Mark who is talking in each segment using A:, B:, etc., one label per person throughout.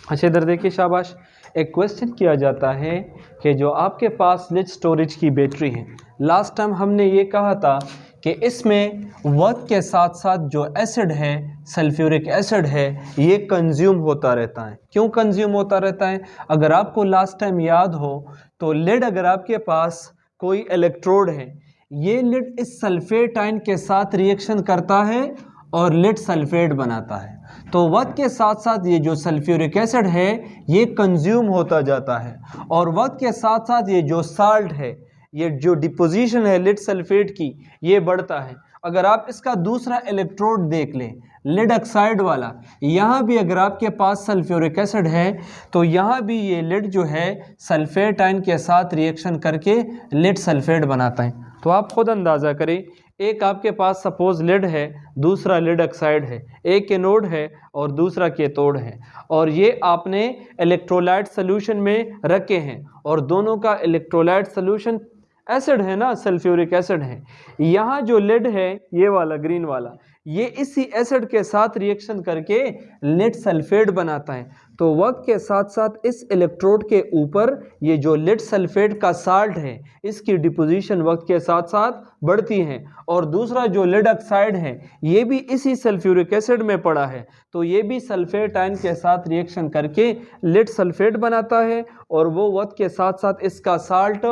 A: अच्छा इधर देखिए शाबाश, एक क्वेश्चन किया जाता है कि जो आपके पास लिड स्टोरेज की बैटरी है, लास्ट टाइम हमने ये कहा था कि इसमें वक्त के साथ साथ जो एसिड है, सल्फ्यूरिक एसिड है, ये कंज्यूम होता रहता है। क्यों कंज्यूम होता रहता है? अगर आपको लास्ट टाइम याद हो तो लिड, अगर आपके पास कोई इलेक्ट्रोड है, ये लिड इस सल्फेट आयन के साथ रिएक्शन करता है और लिड सल्फेट बनाता है। तो वक्त के साथ साथ ये जो सल्फ्यूरिक एसिड है ये कंज्यूम होता जाता है, और वक्त के साथ साथ ये जो साल्ट है, ये जो डिपोजिशन है लिड सल्फेट की, ये बढ़ता है। अगर आप इसका दूसरा इलेक्ट्रोड देख लें, लिड ऑक्साइड वाला, यहाँ भी अगर आपके पास सल्फ्यूरिक एसिड है तो यहाँ भी ये लिड जो है सल्फेट आयन के साथ रिएक्शन करके लिड सल्फेट बनाता है। तो आप खुद अंदाज़ा करें, एक आपके पास सपोज लिड है, दूसरा लिड ऑक्साइड है, एक एनोड है और दूसरा कैथोड है, और ये आपने इलेक्ट्रोलाइट सॉल्यूशन में रखे हैं, और दोनों का इलेक्ट्रोलाइट सॉल्यूशन एसिड है ना, सल्फ्यूरिक एसिड है। यहाँ जो लिड है, ये वाला ग्रीन वाला, ये इसी एसिड के साथ रिएक्शन करके लिड सल्फेट बनाता है। तो वक्त के साथ साथ इस इलेक्ट्रोड के ऊपर ये जो लिड सल्फेट का साल्ट है, इसकी डिपोजिशन वक्त के साथ साथ बढ़ती है, और दूसरा जो लिड ऑक्साइड है ये भी इसी सल्फ्यूरिक एसिड में पड़ा है, तो ये भी सल्फेट आयन के साथ रिएक्शन करके लिड सल्फेट बनाता है, और वो वक्त के साथ साथ इसका साल्ट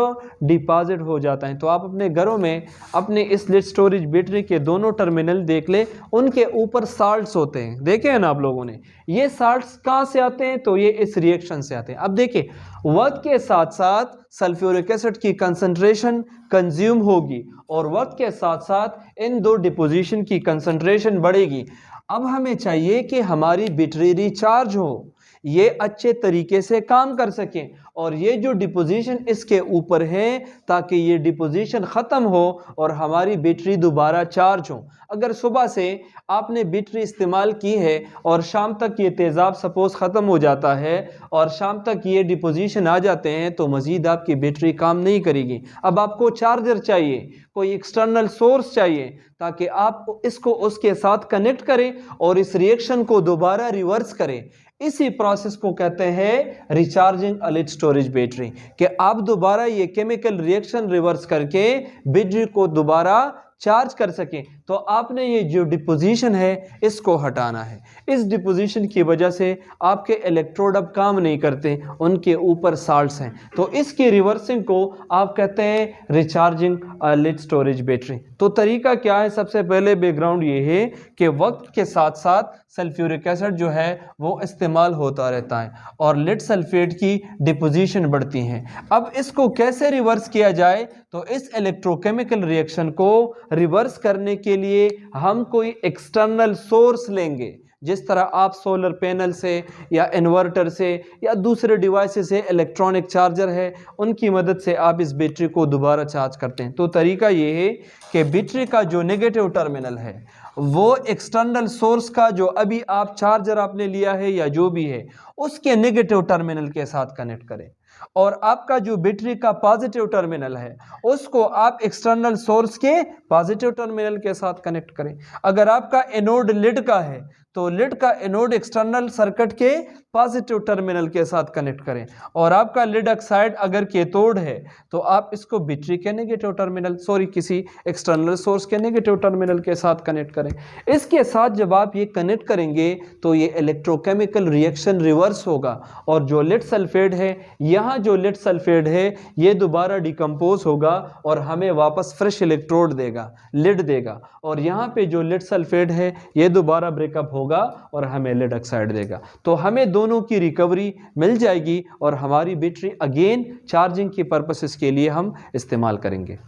A: डिपॉजिट हो जाता है। तो आप अपने घरों में अपने इस लिड स्टोरेज बैटरी के दोनों टर्मिनल देख ले, उनके ऊपर साल्ट्स होते हैं, देखे हैं ना आप लोगों ने। ये साल्ट्स कहाँ से आते हैं? तो ये इस रिएक्शन से आते हैं। अब देखिए, वक्त के साथ साथ सल्फ्यूरिक एसिड की कंसंट्रेशन कंज्यूम होगी, और वक्त के साथ साथ इन दो डिपोजिशन की कंसंट्रेशन बढ़ेगी। अब हमें चाहिए कि हमारी बैटरी रिचार्ज हो, ये अच्छे तरीके से काम कर सकें, और ये जो डिपोजिशन इसके ऊपर है, ताकि ये डिपोजिशन ख़त्म हो और हमारी बैटरी दोबारा चार्ज हो। अगर सुबह से आपने बैटरी इस्तेमाल की है और शाम तक ये तेज़ाब सपोज़ ख़त्म हो जाता है और शाम तक ये डिपोजिशन आ जाते हैं, तो मज़ीद आपकी बैटरी काम नहीं करेगी। अब आपको चार्जर चाहिए, कोई एक्सटर्नल सोर्स चाहिए, ताकि आप इसको उसके साथ कनेक्ट करें और इस रिएक्शन को दोबारा रिवर्स करें। इसी प्रोसेस को कहते हैं रिचार्जिंग अ लिड स्टोरेज बैटरी, कि आप दोबारा ये केमिकल रिएक्शन रिवर्स करके बैटरी को दोबारा चार्ज कर सकें। तो आपने ये जो डिपोजिशन है इसको हटाना है। इस डिपोजिशन की वजह से आपके इलेक्ट्रोड अब काम नहीं करते, उनके ऊपर साल्ट्स हैं, तो इसकी रिवर्सिंग को आप कहते हैं रिचार्जिंग लिड स्टोरेज बैटरी। तो तरीका क्या है? सबसे पहले बैकग्राउंड ये है कि वक्त के साथ साथ सल्फ्यूरिक एसिड जो है वो इस्तेमाल होता रहता है और लिड सल्फेट की डिपोजिशन बढ़ती है। अब इसको कैसे रिवर्स किया जाए? तो इस इलेक्ट्रोकेमिकल रिएक्शन को रिवर्स करने के लिए हम कोई एक्सटर्नल सोर्स लेंगे, जिस तरह आप सोलर पैनल से या इन्वर्टर से या दूसरे डिवाइसेस से इलेक्ट्रॉनिक चार्जर है, उनकी मदद से आप इस बैटरी को दोबारा चार्ज करते हैं। तो तरीका ये है कि बैटरी का जो नेगेटिव टर्मिनल है वो एक्सटर्नल सोर्स का, जो अभी आप चार्जर आपने लिया है या जो भी है, उसके नेगेटिव टर्मिनल के साथ कनेक्ट करें, और आपका जो बैटरी का पॉजिटिव टर्मिनल है उसको आप एक्सटर्नल सोर्स के पॉजिटिव टर्मिनल के साथ कनेक्ट करें। अगर आपका एनोड लिड का है तो लिड का एनोड एक्सटर्नल सर्किट के पॉजिटिव टर्मिनल के साथ कनेक्ट करें, और आपका लिड ऑक्साइड अगर कैथोड है तो आप इसको बैटरी के नेगेटिव टर्मिनल, किसी एक्सटर्नल सोर्स के नेगेटिव टर्मिनल के साथ कनेक्ट करें। इसके साथ जब आप ये कनेक्ट करेंगे तो ये इलेक्ट्रोकेमिकल रिएक्शन रिवर्स होगा, और जो लिड सल्फेट है, यहाँ जो लिड सल्फेट है ये दोबारा डिकम्पोज होगा और हमें वापस फ्रेश इलेक्ट्रोड देगा, लिड देगा, और यहाँ पे जो लिड सल्फेट है ये दोबारा ब्रेकअप होगा और हमें लिड ऑक्साइड देगा। तो हमें दोनों की रिकवरी मिल जाएगी और हमारी बैटरी अगेन चार्जिंग की पर्पसेस के लिए हम इस्तेमाल करेंगे।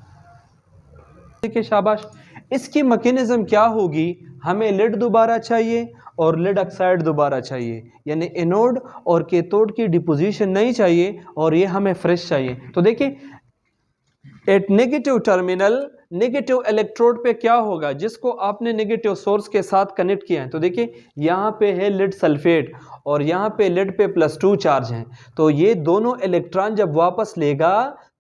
A: ठीक है, शाबाश। इसकी मैकेनिज्म क्या होगी? हमें लिड दोबारा चाहिए और लिड ऑक्साइड दोबारा चाहिए, यानी एनोड और कैथोड की डिपोजिशन नहीं चाहिए और ये हमें फ्रेश चाहिए। तो देखिए, at negative terminal, negative electrode पे क्या होगा, जिसको आपने नेगेटिव सोर्स के साथ कनेक्ट किया है। तो देखिए, यहाँ पे है लिड सल्फेट और यहाँ पे लिड पे +2 चार्ज हैं, तो ये दोनों इलेक्ट्रॉन जब वापस लेगा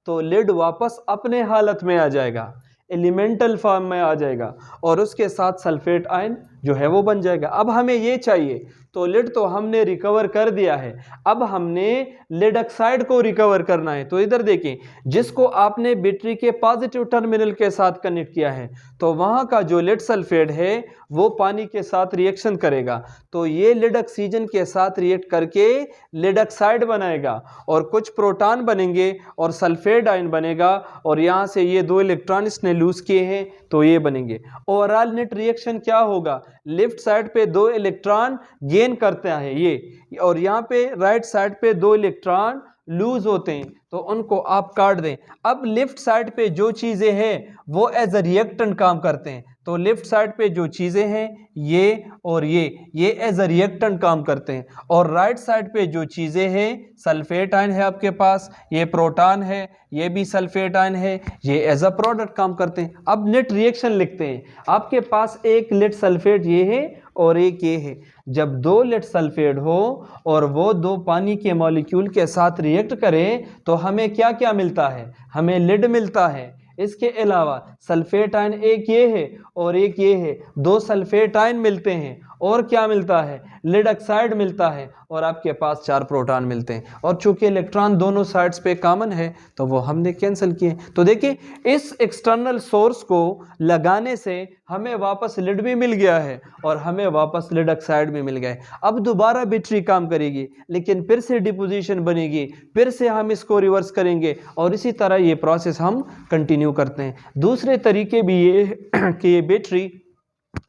A: तो लिड वापस अपने हालत में आ जाएगा, एलिमेंटल फॉर्म में आ जाएगा, और उसके साथ सल्फेट आयन जो है वो बन जाएगा। अब हमें ये चाहिए, तो लिड तो हमने रिकवर कर दिया है, अब हमने लेड ऑक्साइड को रिकवर करना है। तो इधर देखें, जिसको आपने बैटरी के पॉजिटिव टर्मिनल के साथ कनेक्ट किया है, तो वहाँ का जो लेड सल्फेट है वो पानी के साथ रिएक्शन करेगा, तो ये लेड ऑक्सीजन के साथ रिएक्ट करके लेड ऑक्साइड बनाएगा और कुछ प्रोटॉन बनेंगे और सल्फेट आयन बनेगा, और यहाँ से ये 2 इलेक्ट्रॉन इसने लूज किए हैं तो ये बनेंगे। ओवरऑल नेट रिएक्शन क्या होगा, लेफ्ट साइड पे 2 इलेक्ट्रॉन गेन करते हैं ये, और यहाँ पे राइट साइड पे 2 इलेक्ट्रॉन लूज होते हैं, तो उनको आप काट दें। अब लेफ्ट साइड पे जो चीज़ें हैं वो एज अ रिएक्टेंट काम करते हैं, तो लेफ्ट साइड पे जो चीज़ें हैं ये और ये एज अ रिएक्टेंट काम करते हैं, और राइट साइड पे जो चीज़ें हैं, सल्फेट आयन है आपके पास, ये प्रोटॉन है, ये भी सल्फेट आयन है, ये एज अ प्रोडक्ट काम करते हैं। अब नेट रिएक्शन लिखते हैं, आपके पास एक लेड सल्फेट ये है और एक ये है। जब 2 लेड सल्फेट हो और वो 2 पानी के मॉलिक्यूल के साथ रिएक्ट करें तो हमें क्या क्या मिलता है, हमें लेड मिलता है। इसके अलावा सल्फेट आयन एक ये है और एक ये है, 2 सल्फेट आयन मिलते हैं, और क्या मिलता है, लेड ऑक्साइड मिलता है, और आपके पास 4 प्रोटॉन मिलते हैं। और चूंकि इलेक्ट्रॉन दोनों साइड्स पे कॉमन है तो वो हमने कैंसिल किए। तो देखिए, इस एक्सटर्नल सोर्स को लगाने से हमें वापस लेड भी मिल गया है और हमें वापस लेड ऑक्साइड भी मिल गया है। अब दोबारा बैटरी काम करेगी, लेकिन फिर से डिपोजिशन बनेगी, फिर से हम इसको रिवर्स करेंगे, और इसी तरह ये प्रोसेस हम कंटिन्यू करते हैं। दूसरे तरीके भी ये कि ये बैटरी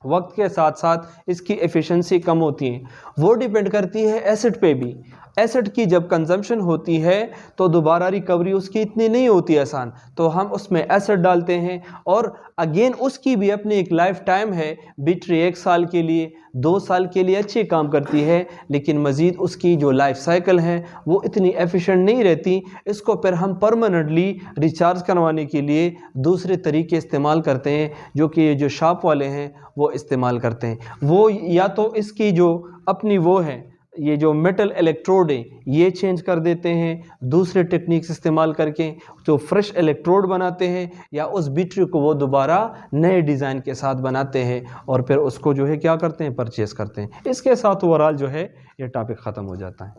A: वक्त के साथ साथ इसकी एफिशिएंसी कम होती है, वो डिपेंड करती है एसिड पे भी। एसिड की जब कंजम्पशन होती है तो दोबारा रिकवरी उसकी इतनी नहीं होती आसान, तो हम उसमें एसिड डालते हैं, और अगेन उसकी भी अपनी एक लाइफ टाइम है। बैटरी 1 साल के लिए, 2 साल के लिए अच्छी काम करती है, लेकिन मज़ीद उसकी जो लाइफ साइकिल है वो इतनी एफिशिएंट नहीं रहती। इसको फिर हम परमानेंटली रिचार्ज करवाने के लिए दूसरे तरीके इस्तेमाल करते हैं, जो कि ये जो शॉप वाले हैं वो इस्तेमाल करते हैं। वो या तो इसकी जो अपनी वो है, ये जो मेटल इलेक्ट्रोड है ये चेंज कर देते हैं दूसरे टेक्निक्स इस्तेमाल करके, तो फ्रेश इलेक्ट्रोड बनाते हैं, या उस बैटरी को वो दोबारा नए डिज़ाइन के साथ बनाते हैं और फिर उसको जो है क्या करते हैं, परचेज़ करते हैं। इसके साथ ओवरऑल जो है ये टॉपिक ख़त्म हो जाता है।